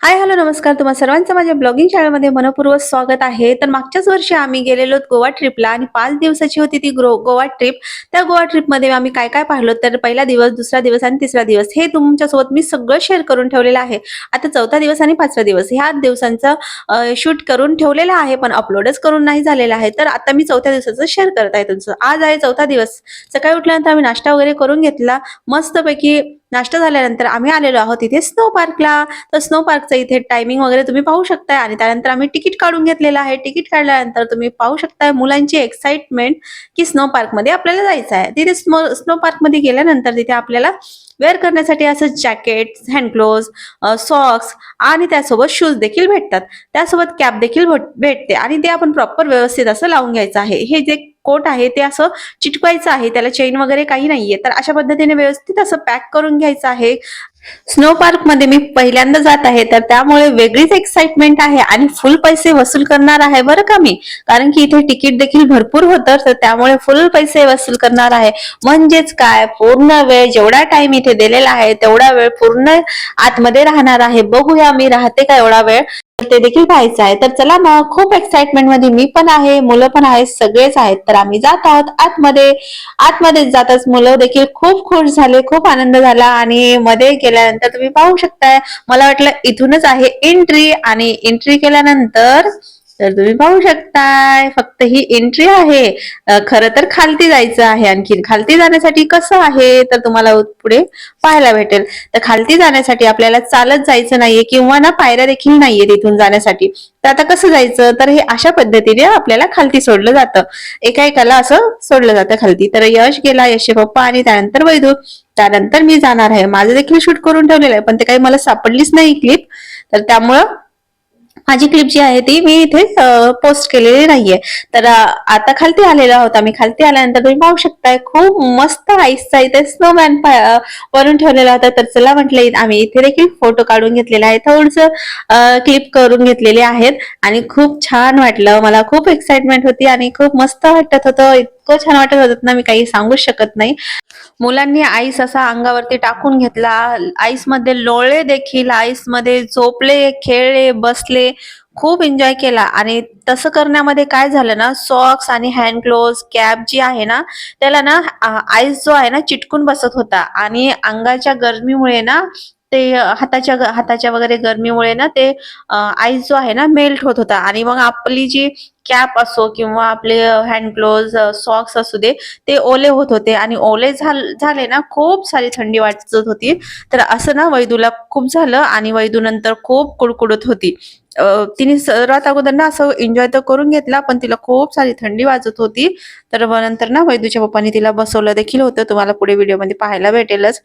Hi hello नमस्कार, तुम्हा सर्वांचं माझ्या ब्लॉगिंग चॅनलमध्ये मनपूर्वक स्वागत आहे. तर मागच्याच वर्षी आम्ही गेलेलो गोवा ट्रिपला आणि 5 दिवसाची होती ती गोवा ट्रिप. त्या गोवा ट्रिपमध्ये आम्ही काय काय पाहिलं, तर पहिला दिवस, दुसरा दिवस आणि तिसरा दिवस हे तुमच्यासोबत मी सगळं शेअर करून ठेवलेलं आहे. आता चौथा दिवस आणि पाचवा दिवस ह्या दिवसांचं शूट करून ठेवलेलं आहे, पण अपलोडच करून नाही झालेलं आहे. तर आता मी चौथ्या दिवसाचं शेअर करत आहे तुमचं. आज आहे चौथा दिवस. सकाळी उठल्यानंतर आम्ही नाश्ता वगैरे करून घेतला. मस्तपैकी नाश्ता झाल्यानंतर आम्ही आलेलो आहोत इथे स्नो पार्कला. तर स्नो पार्कचं इथे टायमिंग वगैरे तुम्ही पाहू शकताय आणि त्यानंतर आम्ही तिकीट काढून घेतलेलं आहे. तिकीट काढल्यानंतर तुम्ही पाहू शकताय मुलांची एक्साइटमेंट की स्नो पार्कमध्ये आपल्याला जायचं आहे. तिथे स्नो पार्कमध्ये गेल्यानंतर तिथे आपल्याला वेअर करण्यासाठी असं जॅकेट, हँड ग्लोव्ज, सॉक्स आणि त्यासोबत शूज देखील भेटतात. त्यासोबत कॅप देखील भेटते आणि ते आपण प्रॉपर व्यवस्थित असं लावून घ्यायचं आहे. हे जे कोट आहे ते असं चिटकवायचं आहे, त्याला चेन वगैरे काही नाहीये. तर अशा पद्धतीने व्यवस्थित असं पॅक करून घ्यायचं आहे. स्नो पार्क मध्ये मी पहिल्यांदा जात आहे, तर त्यामुळे वेगळीच एक्साइटमेंट आहे आणि फुल पैसे वसूल करणार आहे बरं का मी. कारण की इथे तिकीट देखील भरपूर होतं, तर त्यामुळे फुल पैसे वसूल करणार आहे. म्हणजेच काय, पूर्ण वेळ जेवढा टाइम इथे दिलेला आहे तेवढा वेळ पूर्ण आतमध्ये राहणार आहे. बघूया मी राहते का एवढा वेळ, ते देखील पाहायचं आहे. तर चला मग, खूप एक्साइटमेंट मध्ये मी पण आहे, मुलं पण आहेत, सगळेच आहेत. तर आम्ही जात आहोत आतमध्ये. आतमध्ये जाताच मुलं देखील खूप खुश झाले, खूप आनंद झाला आणि मध्ये गेल्यानंतर तुम्ही पाहू शकताय, मला वाटलं इथूनच आहे एंट्री, आणि एंट्री केल्यानंतर तर तुम्ही पाहू शकताय फक्त ही एंट्री आहे. खरं तर खालती जायचं आहे. आणखी खालती जाण्यासाठी कसं आहे तर तुम्हाला पुढे पाहायला भेटेल. तर खालती जाण्यासाठी आपल्याला चालत जायचं नाहीये किंवा ना पायऱ्या देखील नाहीये तिथून जाण्यासाठी. तर आता कसं जायचं, तर हे अशा पद्धतीने आपल्याला खालती सोडलं जातं. एका एकाला असं सोडलं जातं खालती. तर यश गेला, यशचे पप्पा आणि त्यानंतर वैदू. त्यानंतर मी जाणार आहे. माझं देखील शूट करून ठेवलेलं आहे, पण ते काही मला सापडलीच नाही क्लिप. तर त्यामुळं माझी क्लिप जी आहे ती मी इथे पोस्ट केलेली नाहीये. तर आता खालती आलेलो आहोत आम्ही. खालती आल्यानंतर तुम्ही पाहू शकताय खूप मस्त आईसचा इथे स्नोमॅन वरून ठेवलेला होता. तर चला म्हटलं, आम्ही इथे देखील फोटो काढून घेतलेला आहे, थोडस क्लिप करून घेतलेले आहेत आणि खूप छान वाटलं. मला खूप एक्साइटमेंट होती आणि खूप मस्त वाटत होतं. इतकं छान वाटत होतं ना, मी काही सांगूच शकत नाही. मुलांनी आईस असा अंगावरती टाकून घेतला, आईस मध्ये लोळले देखील, आईस मध्ये झोपले, खेळले, बसले, खूप एन्जॉय केला. आणि तसं करण्यामध्ये काय झालं ना, सॉक्स आणि हँड ग्लोव्स, कॅप जी आहे ना, त्याला ना आईस जो आहे ना चिटकून बसत होता आणि अंगाच्या गरमीमुळे ना ते हाताच्या वगैरे गरमीमुळे ना ते आईस जो आहे ना मेल्ट होत होता. आणि मग आपली जी कॅप असो किंवा आपले हँड ग्लोव्ज, सॉक्स असू दे, ते ओले होत होते आणि ओले झाले ना, खूप सारी थंडी वाजत होती. तर असं ना वैदूला खूप झालं आणि वैदू नंतर खूप कुडकुडत होती. तिने सर्वात अगोदर ना असं एन्जॉय तर करून घेतला, पण तिला खूप सारी थंडी वाजत होती. तर मग नंतर ना वैदूच्या पप्पांनी तिला बसवलं देखील होतं, तुम्हाला पुढे व्हिडिओमध्ये पाहायला भेटेलच.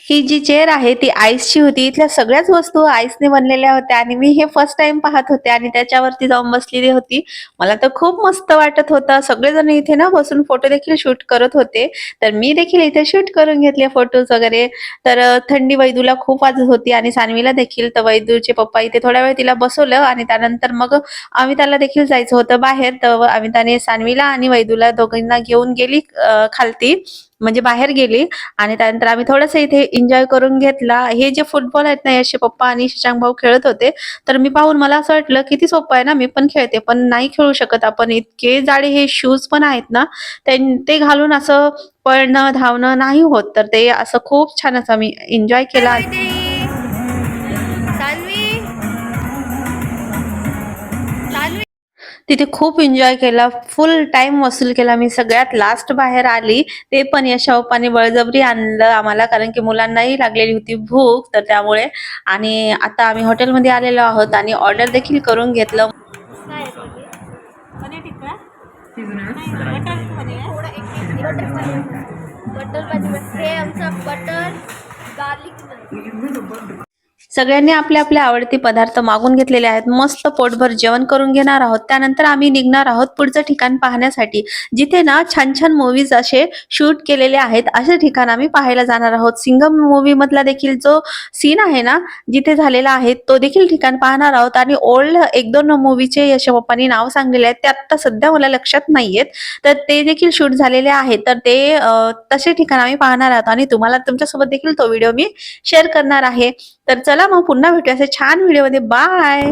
ही जी चेअर आहे ती आईसची होती. इथल्या सगळ्याच वस्तू आईसने बनलेल्या होत्या आणि मी हे फर्स्ट टाइम पाहत होते आणि त्याच्यावरती जाऊन बसलेली होती. मला तर खूप मस्त वाटत होतं. सगळेजण इथे ना बसून फोटो देखील शूट करत होते. तर मी देखील इथे शूट करून घेतले फोटोज वगैरे. तर थंडी वैदूला खूप वाजत होती आणि सानवीला देखील. तर वैदूचे पप्पा इथे थोड्या वेळ तिला बसवलं आणि त्यानंतर मग आम्ही त्याला देखील जायचं होतं बाहेर. तर आम्ही त्याने सानवीला आणि वैदूला दोघांना घेऊन गेली खालती, म्हणजे बाहेर गेली. आणि त्यानंतर आम्ही थोडंसं इथे एन्जॉय करून घेतला. हे जे फुटबॉल आहेत ना, यशचे पप्पा आणि शशांक भाऊ खेळत होते. तर मी पाहून मला असं वाटलं किती सोपं आहे ना, मी पण खेळते, पण नाही खेळू शकत आपण. इतके जाडे हे शूज पण आहेत ना, ते घालून असं पळणं धावणं नाही होत. तर ते असं खूप छान असं मी एन्जॉय केला. तिथे खूप एन्जॉय केला, फुल टाइम वसूल केला मी. सगळ्यात लास्ट बाहेर आली, ते पण यशोपाने बळजबरी आणलं आम्हाला, कारण की मुलांनाही लागलेली होती भूक. तर त्यामुळे. आणि आता आम्ही हॉटेलमध्ये आलेलो आहोत आणि ऑर्डर देखील करून घेतलं. सगळ्यांनी आपले आपले आवडते पदार्थ मागून घेतलेले आहेत. मस्त पोटभर जेवण करून घेणार आहोत. त्यानंतर आम्ही निघणार आहोत पुढचं ठिकाण पाहण्यासाठी, जिथे ना छान छान मूवीज असे शूट केलेले आहेत. असे ठिकाण आम्ही पाहायला जाणार आहोत. सिंघम मूवी मधला देखील जो सीन आहे ना जिथे झालेला आहे, तो देखील ठिकाण पाहणार आहोत. आणि ओल्ड एक दोन मूवीचे यशोपप्पांनी नाव सांगलेले आहेत, ते आता सध्या मला लक्षात नाहीयेत. तर ते देखील शूट झालेले आहेत. तर ते तसे ठिकाण आम्ही पाहणार आहोत आणि तुम्हाला तुमच्यासोबत देखील तो व्हिडिओ मी शेअर करणार आहे. तर चला मग पुन्हा भेटूया अशा छान व्हिडिओमध्ये. बाय.